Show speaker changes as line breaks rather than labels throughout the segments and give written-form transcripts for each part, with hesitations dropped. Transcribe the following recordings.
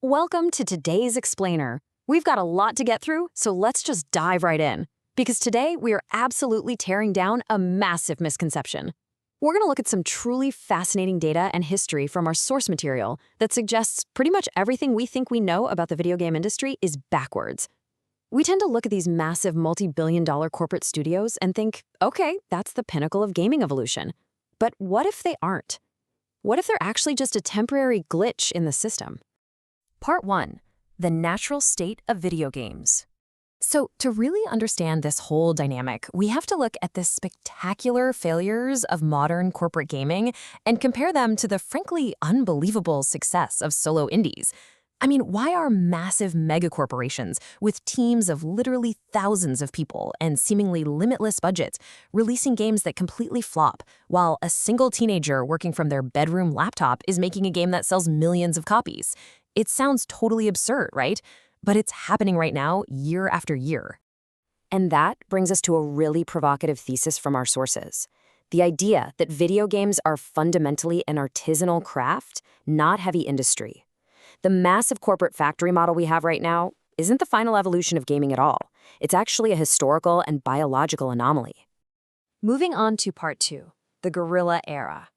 Welcome to today's Explainer. We've got a lot to get through, so let's just dive right in. Because today, we are absolutely tearing down a massive misconception. We're going to look at some truly fascinating data and history from our source material that suggests pretty much everything we think we know about the video game industry is backwards. We tend to look at these massive multi-billion-dollar corporate studios and think, okay, that's the pinnacle of gaming evolution. But what if they aren't? What if they're actually just a temporary glitch in the system? Part 1. The natural state of video games. So, to really understand this whole dynamic, we have to look at the spectacular failures of modern corporate gaming and compare them to the frankly unbelievable success of solo indies. I mean, why are massive megacorporations with teams of literally thousands of people and seemingly limitless budgets releasing games that completely flop, while a single teenager working from their bedroom laptop is making a game that sells millions of copies? It sounds totally absurd, right? But it's happening right now, year after year. And that brings us to a really provocative thesis from our sources. The idea that video games are fundamentally an artisanal craft, not heavy industry. The massive corporate factory model we have right now isn't the final evolution of gaming at all. It's actually a historical and biological anomaly. Moving on to part 2, the guerrilla era.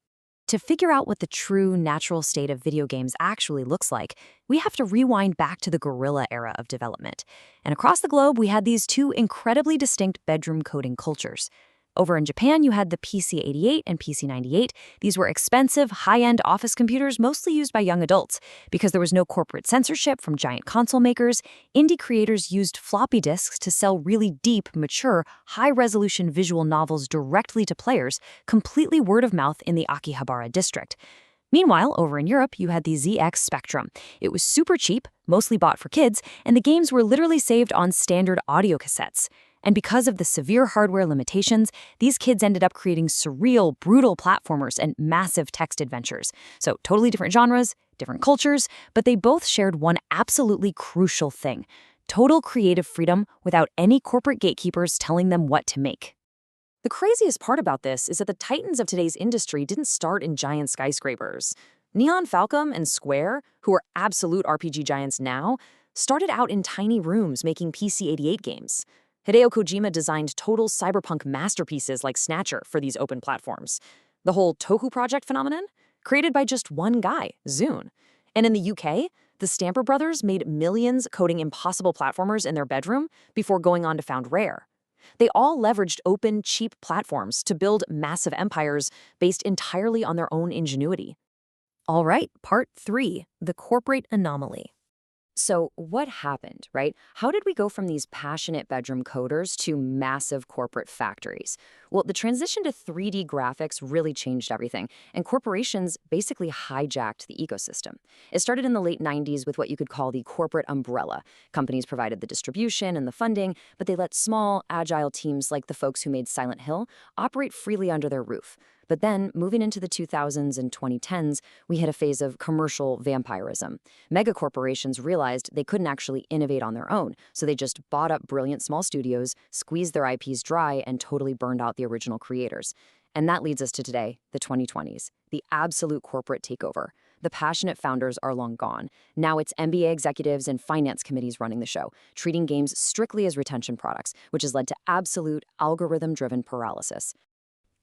To figure out what the true natural state of video games actually looks like, we have to rewind back to the guerrilla era of development. And across the globe, we had these two incredibly distinct bedroom coding cultures. Over in Japan, you had the PC-88 and PC-98. These were expensive, high-end office computers mostly used by young adults. Because there was no corporate censorship from giant console makers, indie creators used floppy disks to sell really deep, mature, high-resolution visual novels directly to players, completely word-of-mouth in the Akihabara district. Meanwhile, over in Europe, you had the ZX Spectrum. It was super cheap, mostly bought for kids, and the games were literally saved on standard audio cassettes. And because of the severe hardware limitations, these kids ended up creating surreal, brutal platformers and massive text adventures. So totally different genres, different cultures, but they both shared one absolutely crucial thing: total creative freedom without any corporate gatekeepers telling them what to make. The craziest part about this is that the titans of today's industry didn't start in giant skyscrapers. Neon Falcom and Square, who are absolute RPG giants now, started out in tiny rooms making PC-88 games. Hideo Kojima designed total cyberpunk masterpieces like Snatcher for these open platforms. The whole Toku Project phenomenon? Created by just one guy, Zune. And in the UK, the Stamper brothers made millions coding impossible platformers in their bedroom before going on to found Rare. They all leveraged open, cheap platforms to build massive empires based entirely on their own ingenuity. All right, part 3, the corporate anomaly. So what happened, right? How did we go from these passionate bedroom coders to massive corporate factories? Well, the transition to 3D graphics really changed everything, and corporations basically hijacked the ecosystem. It started in the late 90s with what you could call the corporate umbrella. Companies provided the distribution and the funding, but they let small, agile teams like the folks who made Silent Hill operate freely under their roof. But then, moving into the 2000s and 2010s, we hit a phase of commercial vampirism. Megacorporations realized they couldn't actually innovate on their own, so they just bought up brilliant small studios, squeezed their IPs dry, and totally burned out the original creators. And that leads us to today, the 2020s, the absolute corporate takeover. The passionate founders are long gone. Now it's MBA executives and finance committees running the show, treating games strictly as retention products, which has led to absolute algorithm-driven paralysis.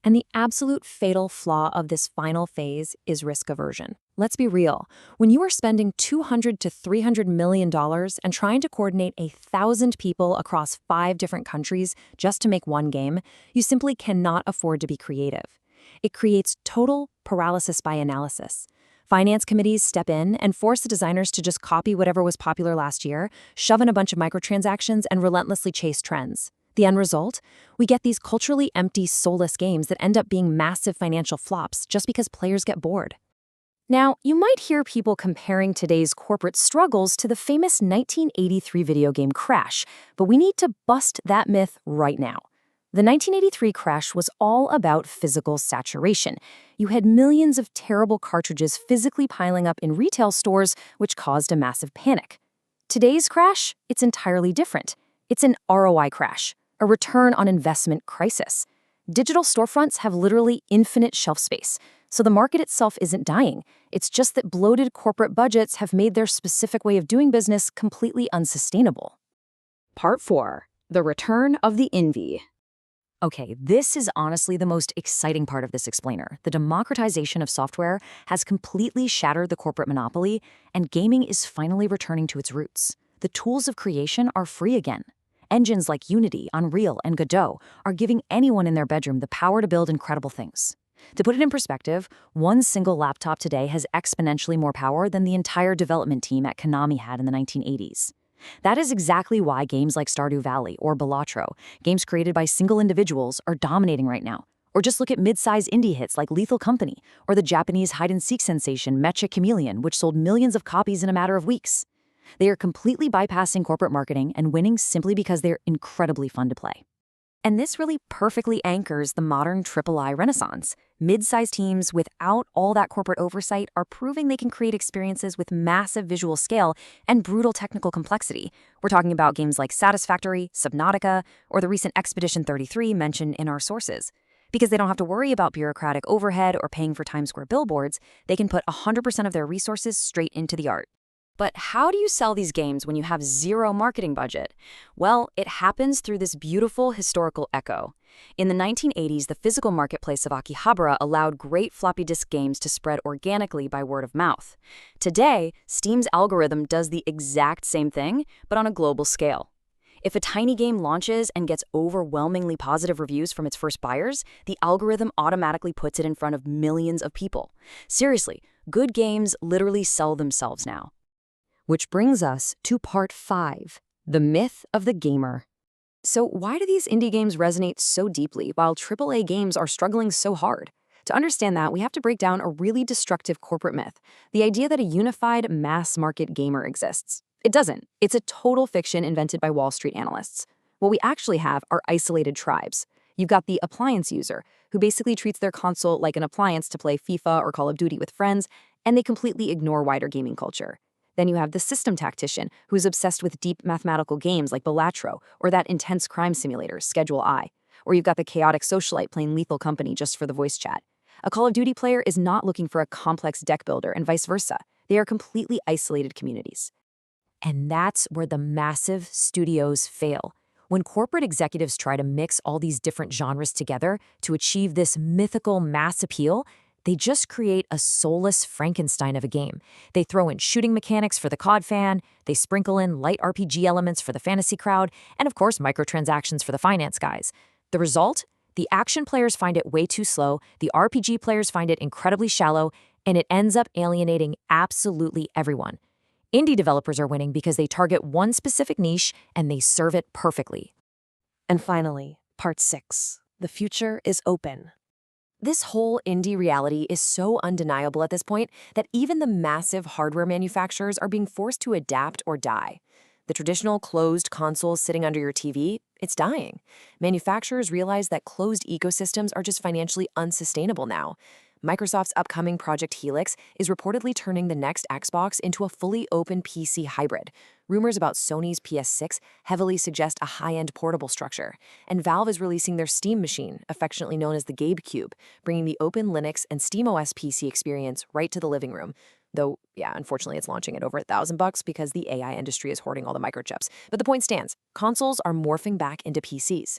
And the absolute fatal flaw of this final phase is risk aversion. Let's be real. When you are spending $200 to $300 million and trying to coordinate 1,000 people across 5 different countries just to make one game, you simply cannot afford to be creative. It creates total paralysis by analysis. Finance committees step in and force the designers to just copy whatever was popular last year, shove in a bunch of microtransactions, and relentlessly chase trends. The end result? We get these culturally empty, soulless games that end up being massive financial flops just because players get bored. Now, you might hear people comparing today's corporate struggles to the famous 1983 video game crash, but we need to bust that myth right now. The 1983 crash was all about physical saturation. You had millions of terrible cartridges physically piling up in retail stores, which caused a massive panic. Today's crash? It's entirely different. It's an ROI crash. A return on investment crisis. Digital storefronts have literally infinite shelf space. So the market itself isn't dying. It's just that bloated corporate budgets have made their specific way of doing business completely unsustainable. Part 4. The Return of the Envy. Okay, this is honestly the most exciting part of this explainer. The democratization of software has completely shattered the corporate monopoly, and gaming is finally returning to its roots. The tools of creation are free again. Engines like Unity, Unreal, and Godot are giving anyone in their bedroom the power to build incredible things. To put it in perspective, one single laptop today has exponentially more power than the entire development team at Konami had in the 1980s. That is exactly why games like Stardew Valley or Balatro, games created by single individuals, are dominating right now. Or just look at mid-size indie hits like Lethal Company, or the Japanese hide-and-seek sensation Mecha Chameleon, which sold millions of copies in a matter of weeks. They are completely bypassing corporate marketing and winning simply because they're incredibly fun to play. And this really perfectly anchors the modern AAA renaissance. Mid-sized teams without all that corporate oversight are proving they can create experiences with massive visual scale and brutal technical complexity. We're talking about games like Satisfactory, Subnautica, or the recent Expedition 33 mentioned in our sources. Because they don't have to worry about bureaucratic overhead or paying for Times Square billboards, they can put 100% of their resources straight into the art. But how do you sell these games when you have zero marketing budget? Well, it happens through this beautiful historical echo. In the 1980s, the physical marketplace of Akihabara allowed great floppy disk games to spread organically by word of mouth. Today, Steam's algorithm does the exact same thing, but on a global scale. If a tiny game launches and gets overwhelmingly positive reviews from its first buyers, the algorithm automatically puts it in front of millions of people. Seriously, good games literally sell themselves now. Which brings us to part 5, the myth of the gamer. So why do these indie games resonate so deeply while AAA games are struggling so hard? To understand that, we have to break down a really destructive corporate myth, the idea that a unified mass-market gamer exists. It doesn't. It's a total fiction invented by Wall Street analysts. What we actually have are isolated tribes. You've got the appliance user, who basically treats their console like an appliance to play FIFA or Call of Duty with friends, and they completely ignore wider gaming culture. Then you have the system tactician, who's obsessed with deep mathematical games like Balatro or that intense crime simulator, Schedule I. Or you've got the chaotic socialite playing Lethal Company just for the voice chat. A Call of Duty player is not looking for a complex deck builder and vice versa. They are completely isolated communities. And that's where the massive studios fail. When corporate executives try to mix all these different genres together to achieve this mythical mass appeal, they just create a soulless Frankenstein of a game. They throw in shooting mechanics for the COD fan, they sprinkle in light RPG elements for the fantasy crowd, and of course microtransactions for the finance guys. The result? The action players find it way too slow, the RPG players find it incredibly shallow, and it ends up alienating absolutely everyone. Indie developers are winning because they target one specific niche and they serve it perfectly.
And finally, part 6. The future is open.
This whole indie reality is so undeniable at this point that even the massive hardware manufacturers are being forced to adapt or die. The traditional closed console sitting under your TV, it's dying. Manufacturers realize that closed ecosystems are just financially unsustainable now. Microsoft's upcoming Project Helix is reportedly turning the next Xbox into a fully open PC hybrid. Rumors about Sony's PS6 heavily suggest a high-end portable structure. And Valve is releasing their Steam machine, affectionately known as the GabeCube, bringing the open Linux and SteamOS PC experience right to the living room. Though, yeah, unfortunately it's launching at over $1,000 because the AI industry is hoarding all the microchips. But the point stands, consoles are morphing back into PCs.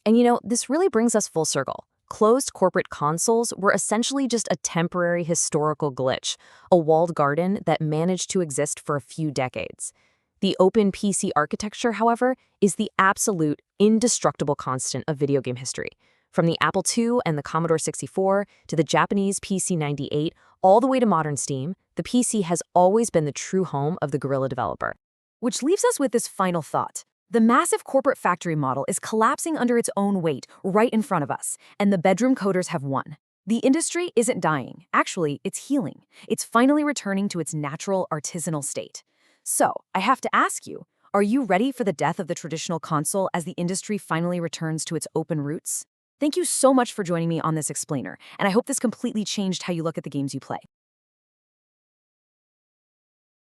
And you know, this really brings us full circle. Closed corporate consoles were essentially just a temporary historical glitch, a walled garden that managed to exist for a few decades. The open PC architecture, however, is the absolute, indestructible constant of video game history. From the Apple II and the Commodore 64 to the Japanese PC-98, all the way to modern Steam, the PC has always been the true home of the guerrilla developer. Which leaves us with this final thought. The massive corporate factory model is collapsing under its own weight right in front of us, and the bedroom coders have won. The industry isn't dying. Actually, it's healing. It's finally returning to its natural artisanal state. So, I have to ask you, are you ready for the death of the traditional console as the industry finally returns to its open roots? Thank you so much for joining me on this explainer, and I hope this completely changed how you look at the games you play.